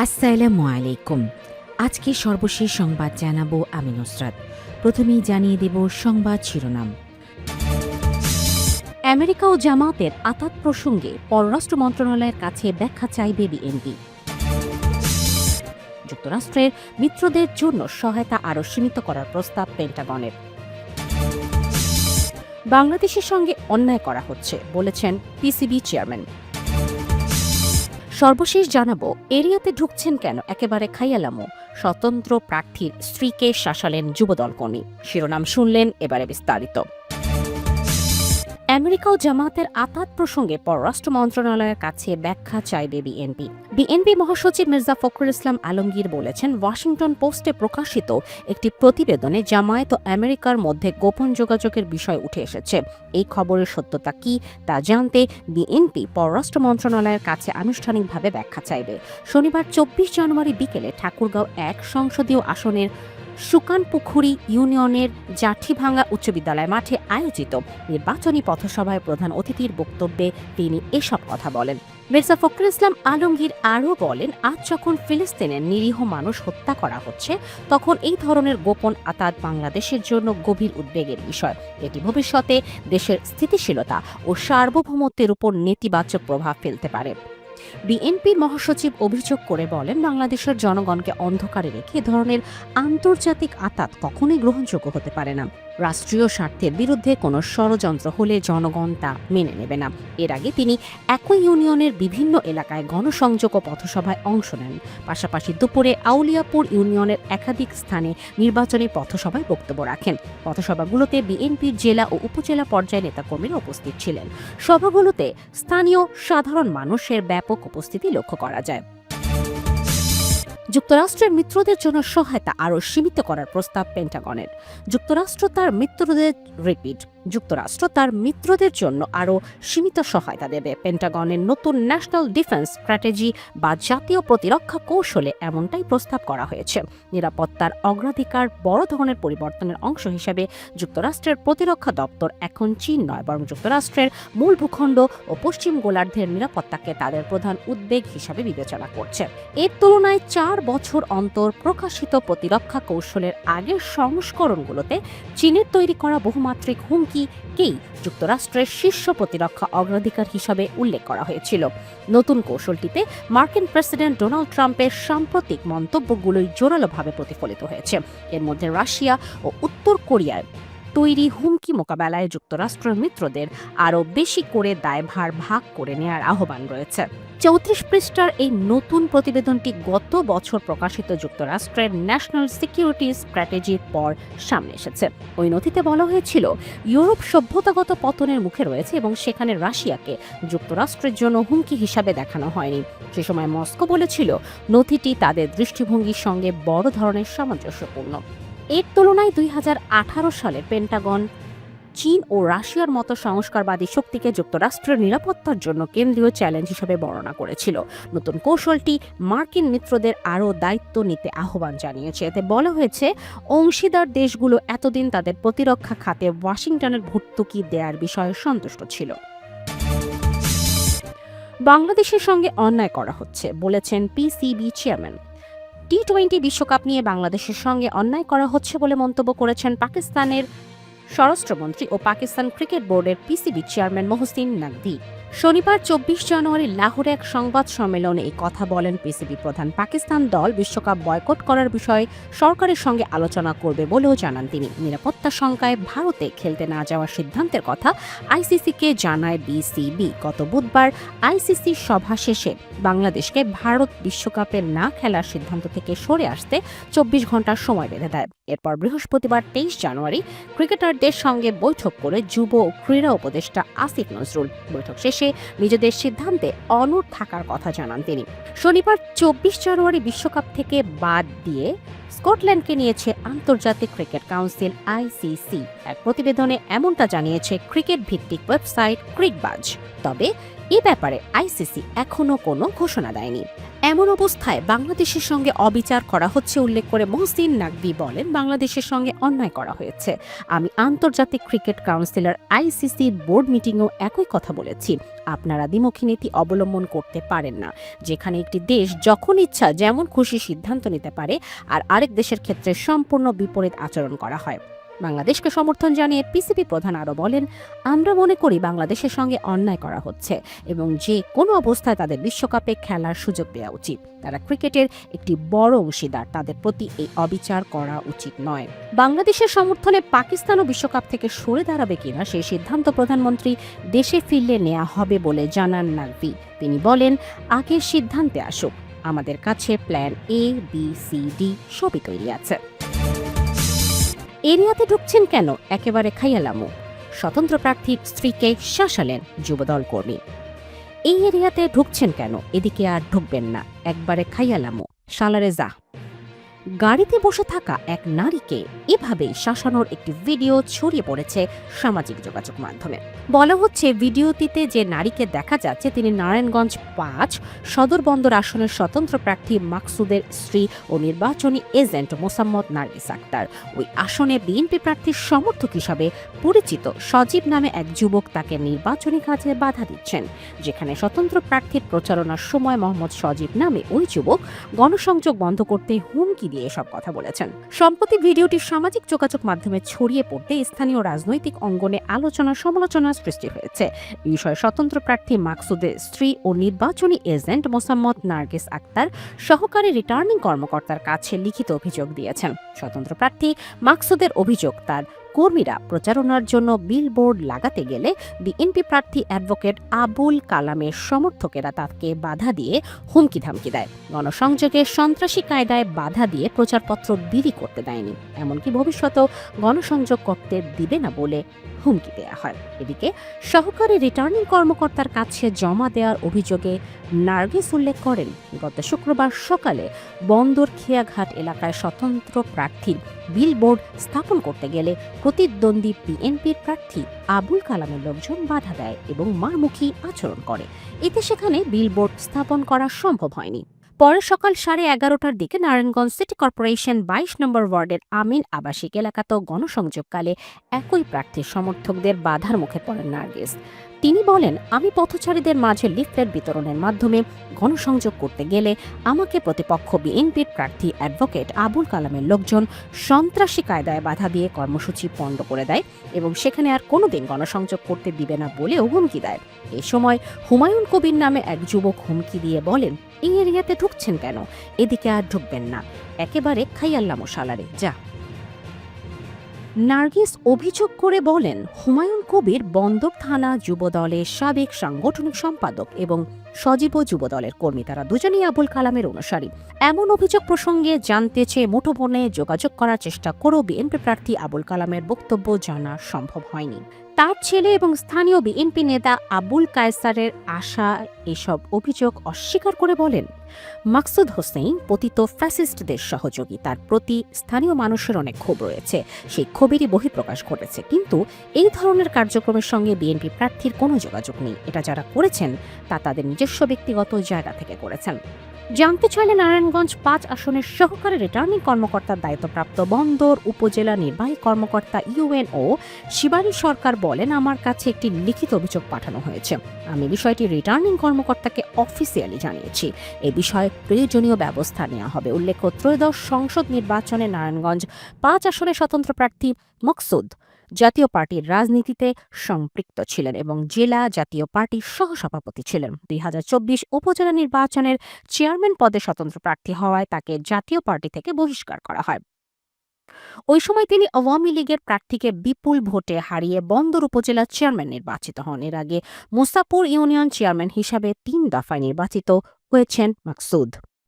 আসসালামু আলাইকুম। আজকে সর্বশেষ সংবাদ জানাবো আমি নুসরাত। প্রথমেই জানিয়ে দেব সংবাদ শিরোনাম। আমেরিকা ও জামায়াতের আতাত প্রসঙ্গে পররাষ্ট্র মন্ত্রণালয়ের কাছে ব্যাখ্যা চাইবে বিএনপি। যুক্তরাষ্ট্রের মিত্রদের জন্য সহায়তা আরও সীমিত করার প্রস্তাব পেন্টাগনের। বাংলাদেশের সঙ্গে অন্যায় করা হচ্ছে বলেছেন পিসিবি চেয়ারম্যান। সর্বশেষ জানাবো, এরিয়াতে ঢুকছেন কেন, একেবারে খাইয়ালামো। স্বতন্ত্র প্রার্থীর স্ত্রীকে শাসালেন যুবদল কর্মী। শিরোনাম শুনলেন, এবারে বিস্তারিত। আমেরিকা ও জামায়াতের আতাত প্রসঙ্গে পররাষ্ট্র মন্ত্রণালয়ের কাছে ব্যাখ্যা চাইবে বিএনপি। বিএনপি মহাসচিব মির্জা ফখরুল ইসলাম আলমগীর বলেছেন, ওয়াশিংটন পোস্টে প্রকাশিত একটি প্রতিবেদনে জামায়াত ও আমেরিকার মধ্যে গোপন যোগাযোগের বিষয় উঠে এসেছে। এই খবরের সত্যতা কি তা জানতে বিএনপি পররাষ্ট্র মন্ত্রণালয়ের কাছে আনুষ্ঠানিকভাবে ব্যাখ্যা চাইবে। শনিবার ২৪ জানুয়ারি বিকেলে ঠাকুরগাঁও ১ সংসদীয় আসনের সুকানপুখুরি ইউনিয়নের জাঠিভাঙ্গা উচ্চ বিদ্যালয় মাঠে আয়োজিত নির্বাচনী পথসভায় প্রধান অতিথির বক্তব্যে তিনি এসব কথা বলেন। মির্জা ফখরুল ইসলাম আলমগীর আরও বলেন, আজ যখন ফিলিস্তিনের নিরীহ মানুষ হত্যা করা হচ্ছে, তখন এই ধরনের গোপন আতাত বাংলাদেশের জন্য গভীর উদ্বেগের বিষয়। এটি ভবিষ্যতে দেশের স্থিতিশীলতা ও সার্বভৌমত্বের উপর নেতিবাচক প্রভাব ফেলতে পারে। বিএনপির মহাসচিব অভিযোগ করে বলেন, বাংলাদেশের জনগণকে অন্ধকারে রেখে এ ধরনের আন্তর্জাতিক আতাত কখনোই গ্রহণযোগ্য হতে পারে না। রাষ্ট্রীয় স্বার্থের বিরুদ্ধে কোনো ষড়যন্ত্র হলে জনগণ তা মেনে নেবে না। এর আগে তিনি একই ইউনিয়নের বিভিন্ন এলাকায় গণসংযোগ ও পথসভায় অংশ নেন। পাশাপাশি দুপুরে আউলিয়াপুর ইউনিয়নের একাধিক স্থানে নির্বাচনী পথসভায় বক্তব্য রাখেন। পথসভাগুলোতে বিএনপির জেলা ও উপজেলা পর্যায়ে নেতাকর্মীরা উপস্থিত ছিলেন। সভাগুলোতে স্থানীয় সাধারণ মানুষের ব্যাপক উপস্থিতি লক্ষ্য করা যায়। যুক্তরাষ্ট্রের মিত্রদের জন্য সহায়তা আরও সীমিত করার প্রস্তাব পেন্টাগনের। যুক্তরাষ্ট্র তার মিত্রদের জন্য আরও সীমিত সহায়তা দেবে। পেন্টাগনের নতুন ন্যাশনাল ডিফেন্স স্ট্র্যাটেজি বা জাতীয় প্রতিরক্ষা কৌশলে এমনটাই প্রস্তাব করা হয়েছে। নিরাপত্তার অগ্রাধিকার বড় ধরনের পরিবর্তনের অংশ হিসেবে যুক্তরাষ্ট্রের প্রতিরক্ষা দপ্তর এখন চীন নয়, বরং যুক্তরাষ্ট্রের মূল ভূখণ্ড ও পশ্চিম গোলার্ধের নিরাপত্তাকে তাদের প্রধান উদ্বেগ হিসাবে বিবেচনা করছে। এর তুলনায় ৪ বছর অন্তর প্রকাশিত প্রতিরক্ষা কৌশলের আগের সংস্করণগুলোতে চীনের তৈরি করা বহুমাত্রিক হুমকিকেই যুক্তরাষ্ট্রের শীর্ষ প্রতিরক্ষা অগ্রাধিকার হিসাবে উল্লেখ করা হয়েছিল। নতুন কৌশলটিতে মার্কিন প্রেসিডেন্ট ডোনাল্ড ট্রাম্পের সাম্প্রতিক মন্তব্যগুলোই জোরালোভাবে প্রতিফলিত হয়েছে। এর মধ্যে রাশিয়া ও উত্তর কোরিয়ায় তৈরি হুমকি মোকাবেলায় যুক্তরাষ্ট্রের মিত্রদের আরও বেশি করে দায়ভার ভাগ করে নেওয়ার আহ্বান রয়েছে। ৩৪ পৃষ্ঠার এই নতুন প্রতিবেদনটি গত বছর প্রকাশিত যুক্তরাষ্ট্রের ন্যাশনাল সিকিউরিটি স্ট্র্যাটেজির পর সামনে এসেছে। ওই নথিতে বলা হয়েছিল, ইউরোপ সভ্যতাগত পতনের মুখে রয়েছে এবং সেখানে রাশিয়াকে যুক্তরাষ্ট্রের জন্য হুমকি হিসাবে দেখানো হয়নি। সে সময় মস্কো বলেছিল, নথিটি তাদের দৃষ্টিভঙ্গির সঙ্গে বড় ধরনের সামঞ্জস্যপূর্ণ। এর তুলনায় ২০১৮ সালে পেন্টাগন চীন ও রাশিয়ার মতো সংস্কারবাদী শক্তিকে যুক্তরাষ্ট্রের নিরাপত্তার জন্য কেন্দ্রীয় চ্যালেঞ্জ হিসেবে বর্ণনা করেছিল। নতুন কৌশলটি মার্কিন মিত্রদের আরও দায়িত্ব নিতে আহ্বান জানিয়েছে। এতে বলা হয়েছে, অংশীদার দেশগুলো এতদিন তাদের প্রতিরক্ষা খাতে ওয়াশিংটনের ভর্তুকি দেওয়ার বিষয়ে সন্তুষ্ট ছিল। বাংলাদেশের সঙ্গে অন্যায় করা হচ্ছে বলেছেন পিসিবি চেয়ারম্যান। টি-20 বিশ্বকাপ নিয়ে বাংলাদেশের সঙ্গে অন্যায় করা হচ্ছে বলে মন্তব্য করেছেন পাকিস্তানের স্বরাষ্ট্রমন্ত্রী ও পাকিস্তান ক্রিকেট বোর্ডের পিসিবি চেয়ারম্যান মোহসিন নাকভি। শনিবার ২৪ জানুয়ারি লাহোরে এক সংবাদ সম্মেলনে এই কথা বলেন পিসিবি প্রধান। পাকিস্তান দল বিশ্বকাপ বয়কট করার বিষয়ে সরকারের সঙ্গে আলোচনা করবে বলেও জানান তিনি। নিরাপত্তা শঙ্কায় ভারতে খেলতে না যাওয়ার সিদ্ধান্তের কথা আইসিসিকে জানায় বিসিবি। গত বুধবার আইসিসি সভা শেষে বাংলাদেশকে ভারত বিশ্বকাপে না খেলার সিদ্ধান্ত থেকে সরে আসতে ২৪ ঘন্টার সময় বেঁধে দেয়। এরপর বৃহস্পতিবার ২৩ জানুয়ারি ক্রিকেটারদের সঙ্গে বৈঠক করে যুব ও ক্রীড়া উপদেষ্টা আসিফ নজরুল। বৈঠক শেষে নিজেদের সিদ্ধান্তে অনড় থাকার কথা জানান তিনি। শনিবার ২৪ জানুয়ারি বিশ্বকাপ থেকে বাদ দিয়ে স্কটল্যান্ডকে নিয়েছে আন্তর্জাতিক ক্রিকেট কাউন্সিল আইসিসি। এক প্রতিবেদনে এমনটা জানিয়েছে ক্রিকেট ভিত্তিক ওয়েবসাইট ক্রিকবাজ। তবে এ ব্যাপারে আইসিসি এখনো কোনো ঘোষণা দেয়নি। এমন অবস্থায় বাংলাদেশের সঙ্গে অবিচার করা হচ্ছে উল্লেখ করে মহসিন নাকভি বলেন, বাংলাদেশের সঙ্গে অন্যায় করা হয়েছে। আমি আন্তর্জাতিক ক্রিকেট কাউন্সিলের আইসিসির বোর্ড মিটিংয়েও একই কথা বলেছি। আপনারা দ্বিমুখী নীতি অবলম্বন করতে পারেন না, যেখানে একটি দেশ যখন ইচ্ছা যেমন খুশি সিদ্ধান্ত নিতে পারে আর আরেক দেশের ক্ষেত্রে সম্পূর্ণ বিপরীত আচরণ করা হয়। বাংলাদেশকে সমর্থন জানিয়ে পিসিবি প্রধান আরও বলেন, আমরা মনে করি বাংলাদেশের সঙ্গে অন্যায় করা হচ্ছে এবং যে কোনো অবস্থায় তাদের বিশ্বকাপে খেলার সুযোগ দেওয়া উচিত। তারা ক্রিকেটের একটি বড় অংশীদার, তাদের প্রতি এই অবিচার করা উচিত নয়। বাংলাদেশের সমর্থনে পাকিস্তানও বিশ্বকাপ থেকে সরে দাঁড়াবে কিনা সেই সিদ্ধান্ত প্রধানমন্ত্রী দেশে ফিরলে নেওয়া হবে বলে জানান নাকভি। তিনি বলেন, আগের সিদ্ধান্তে আসুক, আমাদের কাছে plan A, B, C, D সবই তৈরি আছে। এরিয়াতে ঢুকছেন কেন, একেবারে খাইয়ালামু। স্বতন্ত্র প্রার্থীর স্ত্রীকে শাসালেন যুবদল কর্মী। এই এরিয়াতে ঢুকছেন কেন, এদিকে আর ঢুকবেন না, একবারে খাইয়ালামু, শালারে যা। গাড়িতে বসে থাকা এক নারীকে এভাবেই শাসানোর একটি ভিডিও ছড়িয়ে পড়েছে সামাজিক যোগাযোগ মাধ্যমে। বলা হচ্ছে, ভিডিওটিতে যে নারীকে দেখা যাচ্ছে তিনি নারায়ণগঞ্জ ৫ সদর বন্দর আসনের স্বতন্ত্র প্রার্থী মাকসুদের স্ত্রী ও নির্বাচনী এজেন্ট মোসাম্মদ নার্গিস আক্তার। ওই আসনে বিএনপি প্রার্থীর সমর্থক হিসাবে পরিচিত সজীব নামে এক যুবক তাকে নির্বাচনী কাজে বাধা দিচ্ছেন। যেখানে স্বতন্ত্র প্রার্থীর প্রচারণার সময় মোহাম্মদ সজীব নামে ওই যুবক গণসংযোগ বন্ধ করতে হুমকি দিয়ে এসব কথা বলেছেন। সম্প্রতি ভিডিওটি সামাজিক যোগাযোগ মাধ্যমে ছড়িয়ে পড়তে স্থানীয় রাজনৈতিক অঙ্গনে আলোচনা সমালোচনার সৃষ্টি হয়েছে। এই বিষয়ে স্বতন্ত্র প্রার্থী মাকসুদের স্ত্রী ও নির্বাচনী এজেন্ট মোসাম্মদ নার্গিস আক্তার সহকারী রিটার্নিং কর্মকর্তার কাছে লিখিত অভিযোগ দিয়েছেন। স্বতন্ত্র প্রার্থী মাকসুদের অভিযোগ, তার কর্মীরা প্রচারণার জন্য বিলবোর্ড লাগাতে গেলে বিএনপি প্রার্থী অ্যাডভোকেট আবুল কালামের সমর্থকেরা তাকে বাধা দিয়ে হুমকি ধামকি দেয়। গণসংযোগে সন্ত্রাসী কায়দায় বাধা দিয়ে প্রচারপত্র বিলি করতে দেয়নি, এমনকি ভবিষ্যতেও গণসংযোগ করতে দিবে না বলে হুমকি দেয়া হয়। এদিকে সহকারী রিটার্নিং কর্মকর্তার কাছে জমা দেওয়ার অভিযোগে নার্গিস উল্লেখ করেন, গত শুক্রবার সকালে বন্দর খেয়াঘাট এলাকায় স্বতন্ত্র প্রার্থীর বিলবোর্ড স্থাপন করতে গেলে প্রতিদ্বন্দ্বী বিএনপির প্রার্থী আবুল কালামের লোকজন বাধা দেয় এবং মারমুখী আচরণ করে। এতে সেখানে বিলবোর্ড স্থাপন করা সম্ভব হয়নি। পরে সকাল 11:30টার দিকে নারায়ণগঞ্জ সিটি কর্পোরেশন 22 নম্বর ওয়ার্ডের আমিন আবাসিক এলাকাতেও গণসংযোগকালে একই প্রার্থীর সমর্থকদের বাধার মুখে পড়েন নার্গিস। তিনি বলেন, আমি পথচারীদের মাঝে লিফলেট বিতরণের মাধ্যমে গণসংযোগ করতে গেলে আমাকে প্রতিপক্ষ বিএনপির প্রার্থী অ্যাডভোকেট আবুল কালামের লোকজন সন্ত্রাসী কায়দায় বাধা দিয়ে কর্মসূচি পণ্ড করে দেয় এবং সেখানে আর কোনোদিন গণসংযোগ করতে দিবে না বলেও হুমকি দেয়। এ সময় হুমায়ুন কবির নামে এক যুবক হুমকি দিয়ে বলেন, এই এরিয়াতে ঢুকছেন কেন, এদিকে আর ঢুকবেন না, একেবারে খাইয়াল্লামো শালারে যা। নার্গিস অভিযোগ করে বলেন, হুমায়ুন কবির বন্দর থানা যুবদলের সাবেক সাংগঠনিক সম্পাদক এবং সজীব যুবদলের কর্মী, তারা দুজনেই আবুল কালামের অনুসারী। এমন অভিযোগ প্রসঙ্গে জানতে চেয়ে মুঠোফোনে যোগাযোগ করার চেষ্টা করেও বিএনপি প্রার্থী আবুল কালামের বক্তব্য জানা সম্ভব হয়নি। তার ছেলে এবং স্থানীয় বিএনপি নেতা আবুল কায়সারের আশা এসব অভিযোগ অস্বীকার করে বলেন, মাকসুদ হোসেন পতিত ফ্যাসিস্টদের সহযোগী, তার প্রতি স্থানীয় মানুষের অনেক ক্ষোভ রয়েছে, সেই ক্ষোভেরই বহিঃপ্রকাশ ঘটেছে। কিন্তু এই ধরনের কার্যক্রমের সঙ্গে বিএনপি প্রার্থীর কোনো যোগাযোগ নেই। এটা যারা করেছেন তা তাদের নিজস্ব ব্যক্তিগত জায়গা থেকে করেছেন। জানতে চাইলে নারায়ণগঞ্জ ৫ আসনের সহকারী রিটার্নিং কর্মকর্তার দায়িত্বপ্রাপ্ত বন্দর উপজেলা নির্বাহী কর্মকর্তা ইউএনও শিবানী সরকার বলেন, আমার কাছে একটি লিখিত অভিযোগ পাঠানো হয়েছে। আমি বিষয়টি রিটার্নিং কর্মকর্তাকে অফিসিয়ালি জানিয়েছি। এ বিষয়ে প্রয়োজনীয় ব্যবস্থা নেওয়া হবে। উল্লেখ্য, ত্রয়োদশ সংসদ নির্বাচনে নারায়ণগঞ্জ ৫ আসনে স্বতন্ত্র প্রার্থী মকসুদ জাতীয় পার্টির রাজনীতিতে সম্পৃক্ত ছিলেন এবং জেলা জাতীয় পার্টির সহসভাপতি ছিলেন। 2024 উপজেলা নির্বাচনের চেয়ারম্যান পদে স্বতন্ত্র প্রার্থী হওয়ায় তাকে জাতীয় পার্টি থেকে বহিষ্কার করা হয়। ওই সময় তিনি আওয়ামী লীগের প্রার্থীকে বিপুল ভোটে হারিয়ে বন্দর উপজেলা চেয়ারম্যান নির্বাচিত হন। এর আগে মুসাপুর ইউনিয়ন চেয়ারম্যান হিসাবে 3 দফায় নির্বাচিত হয়েছেন মাকসুদ।